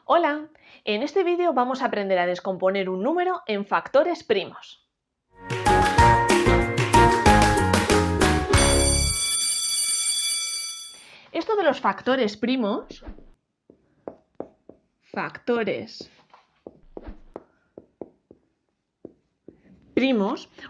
Hola, en este vídeo vamos a aprender a descomponer un número en factores primos. Esto de los factores primos,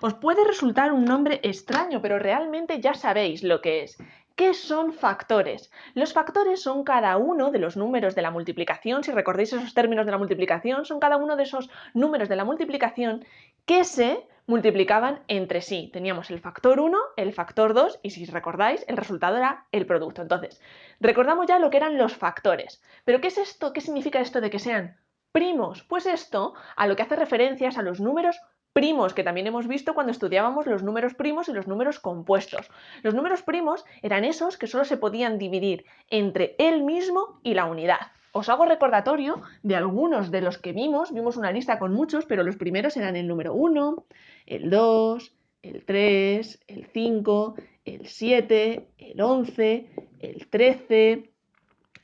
os puede resultar un nombre extraño, pero realmente ya sabéis lo que es. ¿Qué son factores? Los factores son cada uno de los números de la multiplicación, si recordáis esos términos de la multiplicación, son cada uno de esos números de la multiplicación que se multiplicaban entre sí. Teníamos el factor 1, el factor 2 y si recordáis el resultado era el producto. Entonces, recordamos ya lo que eran los factores. ¿Pero qué es esto? ¿Qué significa esto de que sean primos? Pues esto a lo que hace referencia es a los números primos, que también hemos visto cuando estudiábamos los números primos y los números compuestos. Los números primos eran esos que solo se podían dividir entre el mismo y la unidad. Os hago recordatorio de algunos de los que vimos una lista con muchos, pero los primeros eran el número 1, el 2, el 3, el 5, el 7, el 11, el 13,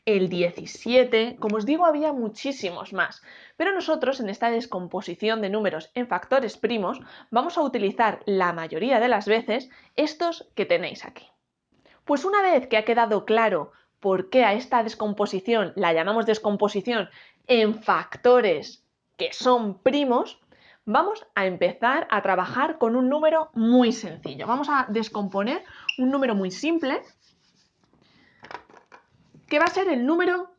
el 17, como os digo, había muchísimos más, pero nosotros en esta descomposición de números en factores primos vamos a utilizar la mayoría de las veces estos que tenéis aquí. Pues una vez que ha quedado claro por qué a esta descomposición la llamamos descomposición en factores que son primos, vamos a empezar a trabajar con un número muy sencillo. Vamos a descomponer un número muy simple, que va a ser el número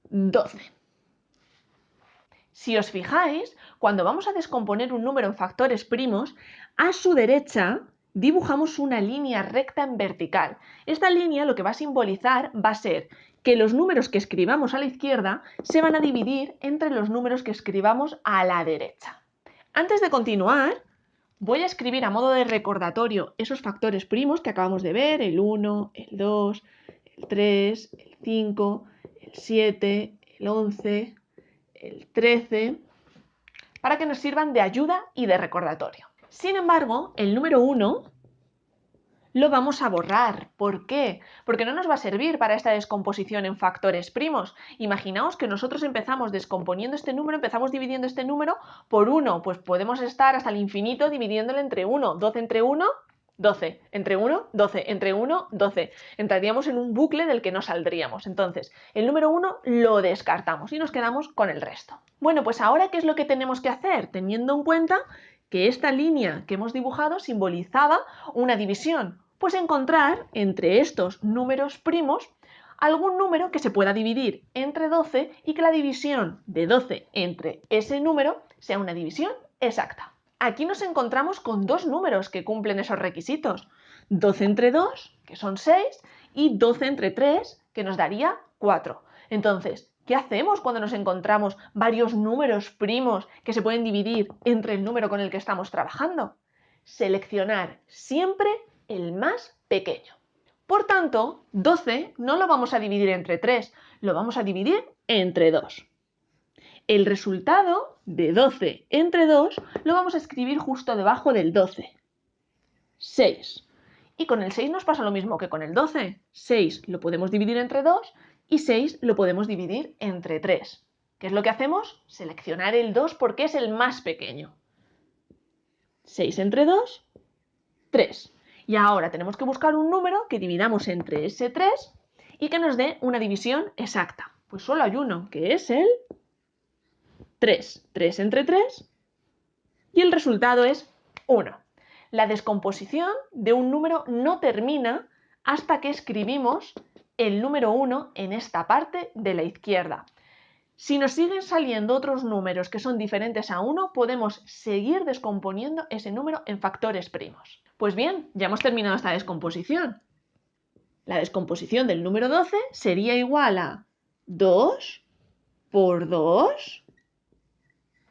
12. Si os fijáis, cuando vamos a descomponer un número en factores primos, a su derecha dibujamos una línea recta en vertical. Esta línea lo que va a simbolizar va a ser que los números que escribamos a la izquierda se van a dividir entre los números que escribamos a la derecha. Antes de continuar, voy a escribir a modo de recordatorio esos factores primos que acabamos de ver, el 1, el 2, el 3, el 5, el 7, el 11, el 13, para que nos sirvan de ayuda y de recordatorio. Sin embargo, el número 1 lo vamos a borrar. ¿Por qué? Porque no nos va a servir para esta descomposición en factores primos. Imaginaos que nosotros empezamos descomponiendo este número, empezamos dividiendo este número por 1, pues podemos estar hasta el infinito dividiéndolo entre 1, 12 entre 1, 12, entre 1, 12, entre 1, 12. Entraríamos en un bucle del que no saldríamos. Entonces, el número 1 lo descartamos y nos quedamos con el resto. Bueno, pues ahora, ¿qué es lo que tenemos que hacer? Teniendo en cuenta que esta línea que hemos dibujado simbolizaba una división. Pues encontrar entre estos números primos algún número que se pueda dividir entre 12 y que la división de 12 entre ese número sea una división exacta. Aquí nos encontramos con dos números que cumplen esos requisitos. 12 entre 2, que son 6, y 12 entre 3, que nos daría 4. Entonces, ¿qué hacemos cuando nos encontramos varios números primos que se pueden dividir entre el número con el que estamos trabajando? Seleccionar siempre el más pequeño. Por tanto, 12 no lo vamos a dividir entre 3, lo vamos a dividir entre 2. El resultado de 12 entre 2 lo vamos a escribir justo debajo del 12. 6. Y con el 6 nos pasa lo mismo que con el 12. 6 lo podemos dividir entre 2 y 6 lo podemos dividir entre 3. ¿Qué es lo que hacemos? Seleccionar el 2 porque es el más pequeño. 6 entre 2, 3. Y ahora tenemos que buscar un número que dividamos entre ese 3 y que nos dé una división exacta. Pues solo hay uno, que es el 3. 3 entre 3 y el resultado es 1. La descomposición de un número no termina hasta que escribimos el número 1 en esta parte de la izquierda. Si nos siguen saliendo otros números que son diferentes a 1, podemos seguir descomponiendo ese número en factores primos. Pues bien, ya hemos terminado esta descomposición. La descomposición del número 12 sería igual a 2 por 2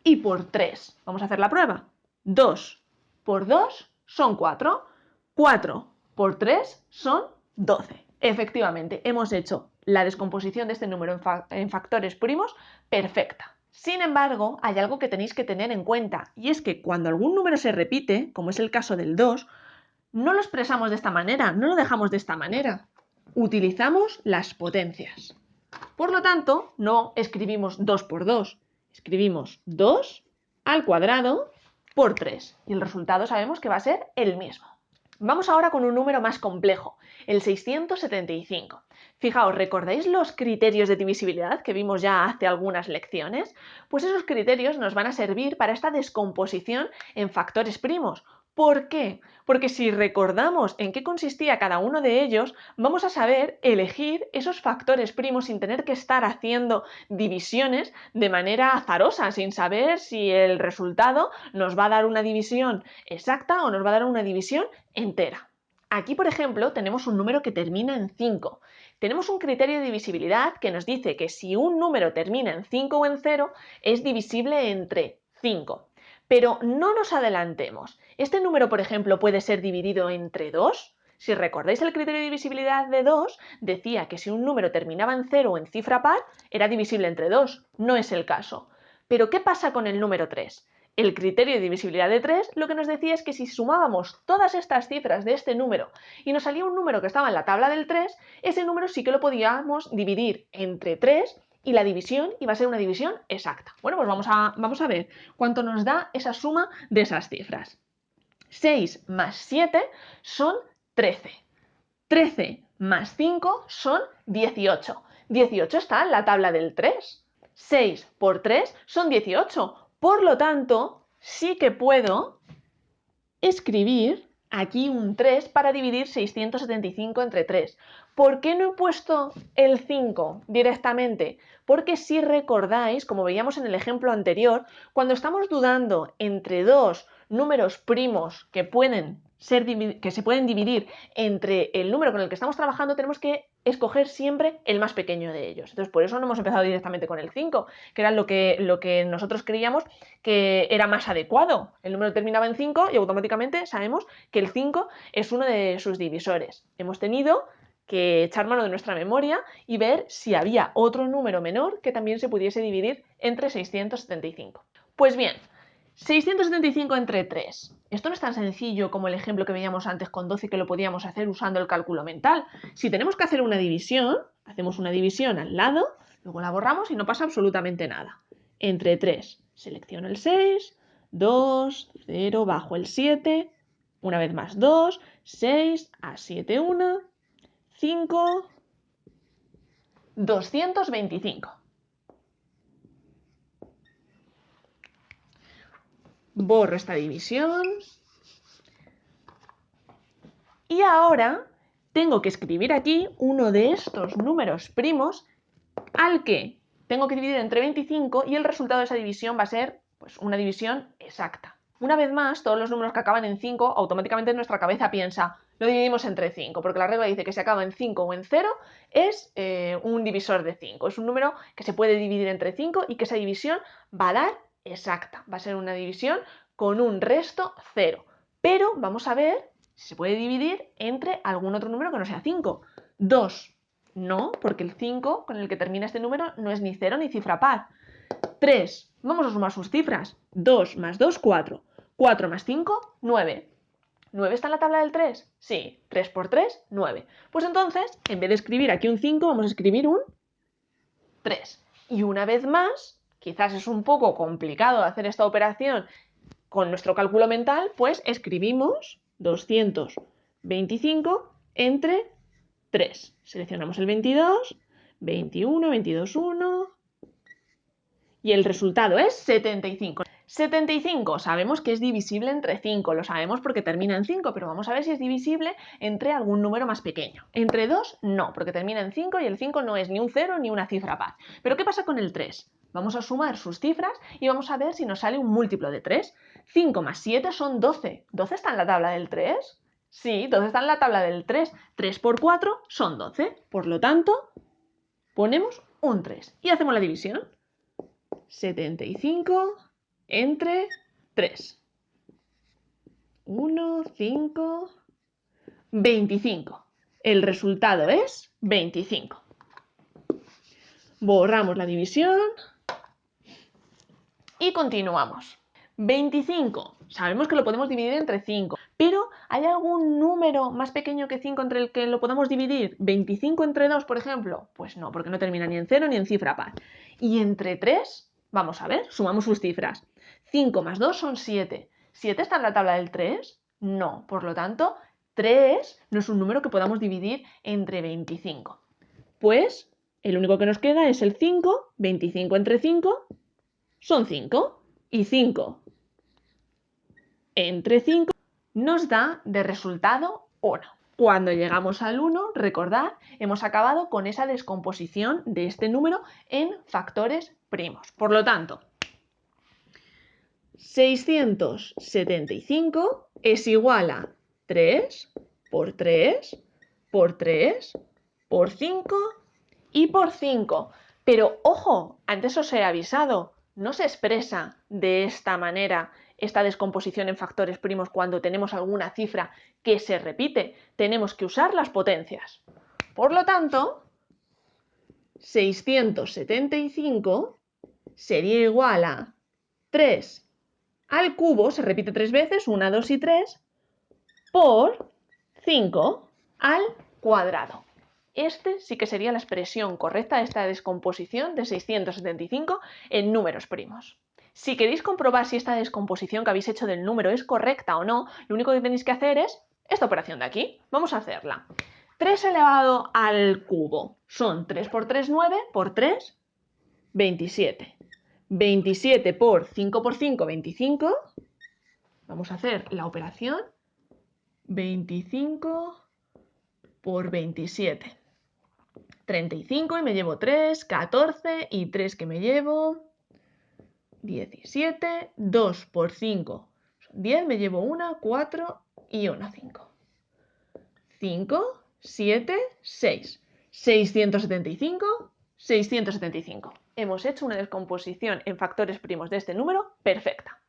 y por 3. Vamos a hacer la prueba. 2 por 2 son 4. 4 por 3 son 12. Efectivamente, hemos hecho la descomposición de este número en factores primos perfecta. Sin embargo, hay algo que tenéis que tener en cuenta, y es que cuando algún número se repite, como es el caso del 2, no lo expresamos de esta manera, no lo dejamos de esta manera. Utilizamos las potencias. Por lo tanto, no escribimos 2 por 2, escribimos 2 al cuadrado por 3 y el resultado sabemos que va a ser el mismo. Vamos ahora con un número más complejo, el 675. Fijaos, ¿recordáis los criterios de divisibilidad que vimos ya hace algunas lecciones? Pues esos criterios nos van a servir para esta descomposición en factores primos. ¿Por qué? Porque si recordamos en qué consistía cada uno de ellos, vamos a saber elegir esos factores primos sin tener que estar haciendo divisiones de manera azarosa, sin saber si el resultado nos va a dar una división exacta o nos va a dar una división entera. Aquí, por ejemplo, tenemos un número que termina en 5. Tenemos un criterio de divisibilidad que nos dice que si un número termina en 5 o en 0, es divisible entre 5. Pero no nos adelantemos. Este número, por ejemplo, puede ser dividido entre 2. Si recordáis el criterio de divisibilidad de 2, decía que si un número terminaba en 0 o en cifra par, era divisible entre 2. No es el caso. Pero ¿qué pasa con el número 3? El criterio de divisibilidad de 3 lo que nos decía es que si sumábamos todas estas cifras de este número y nos salía un número que estaba en la tabla del 3, ese número sí que lo podíamos dividir entre 3 y la división iba a ser una división exacta. Bueno, pues vamos a ver cuánto nos da esa suma de esas cifras. 6 más 7 son 13. 13 más 5 son 18. 18 está en la tabla del 3. 6 por 3 son 18. Por lo tanto, sí que puedo escribir aquí un 3 para dividir 675 entre 3. ¿Por qué no he puesto el 5 directamente? Porque si recordáis, como veíamos en el ejemplo anterior, cuando estamos dudando entre dos números primos que se pueden dividir entre el número con el que estamos trabajando, tenemos que escoger siempre el más pequeño de ellos. Entonces, por eso no hemos empezado directamente con el 5, que era lo que nosotros creíamos que era más adecuado. El número terminaba en 5 y automáticamente sabemos que el 5 es uno de sus divisores. Hemos tenido que echar mano de nuestra memoria y ver si había otro número menor que también se pudiese dividir entre 675. Pues bien, 675 entre 3. Esto no es tan sencillo como el ejemplo que veíamos antes con 12 que lo podíamos hacer usando el cálculo mental. Si tenemos que hacer una división, hacemos una división al lado, luego la borramos y no pasa absolutamente nada. Entre 3, selecciono el 6, 2, 0, bajo el 7, una vez más 2, 6, a 7, 1, 5, 225. Borro esta división. Y ahora tengo que escribir aquí uno de estos números primos al que tengo que dividir entre 25 y el resultado de esa división va a ser pues, una división exacta. Una vez más, todos los números que acaban en 5, automáticamente nuestra cabeza piensa, lo dividimos entre 5, porque la regla dice que si acaba en 5 o en 0 es un divisor de 5. Es un número que se puede dividir entre 5 y que esa división va a dar exacta. Va a ser una división con un resto 0. Pero vamos a ver si se puede dividir entre algún otro número que no sea 5. 2. No, porque el 5 con el que termina este número no es ni 0 ni cifra par. 3. Vamos a sumar sus cifras. 2 más 2, 4. 4 más 5, 9. ¿9 está en la tabla del 3? Sí. 3 por 3, 9. Pues entonces, en vez de escribir aquí un 5, vamos a escribir un 3. Y una vez más, quizás es un poco complicado hacer esta operación con nuestro cálculo mental, pues escribimos 225 entre 3. Seleccionamos el 22, 21, 22, 1 y el resultado es 75. 75 sabemos que es divisible entre 5, lo sabemos porque termina en 5, pero vamos a ver si es divisible entre algún número más pequeño. Entre 2 no, porque termina en 5 y el 5 no es ni un 0 ni una cifra par. Pero ¿qué pasa con el 3? Vamos a sumar sus cifras y vamos a ver si nos sale un múltiplo de 3. 5 más 7 son 12. ¿12 está en la tabla del 3? Sí, 12 está en la tabla del 3. 3 por 4 son 12. Por lo tanto, ponemos un 3 y hacemos la división. 75 entre 3. 1, 5, 25. El resultado es 25. Borramos la división y continuamos. 25. Sabemos que lo podemos dividir entre 5, Pero, ¿hay algún número más pequeño que 5 entre el que lo podamos dividir? ¿25 entre 2, por ejemplo? Pues no, porque no termina ni en 0 ni en cifra par. ¿Y entre 3? Vamos a ver, sumamos sus cifras. 5 más 2 son 7. ¿7 está en la tabla del 3? No, por lo tanto, 3 no es un número que podamos dividir entre 25. Pues el único que nos queda es el 5, 25 entre 5 son 5, y 5 entre 5 nos da de resultado 1. Cuando llegamos al 1, recordad, hemos acabado con esa descomposición de este número en factores primos. Por lo tanto, 675 es igual a 3 por 3 por 3 por 5 y por 5. Pero ojo, antes os he avisado, no se expresa de esta manera esta descomposición en factores primos cuando tenemos alguna cifra que se repite. Tenemos que usar las potencias. Por lo tanto, 675 sería igual a 3 al cubo, se repite 3 veces, 1, 2 y 3, por 5 al cuadrado. Este sí que sería la expresión correcta de esta descomposición de 675 en números primos. Si queréis comprobar si esta descomposición que habéis hecho del número es correcta o no, lo único que tenéis que hacer es esta operación de aquí. Vamos a hacerla. 3 elevado al cubo son 3 por 3, 9, por 3, 27. 27 por 5 por 5, 25. Vamos a hacer la operación. 25 por 27. 35 y me llevo 3, 14 y 3 que me llevo 17, 2 por 5, 10, me llevo 1, 4 y 1, 5. 5, 7, 6. 675, 675. Hemos hecho una descomposición en factores primos de este número perfecta.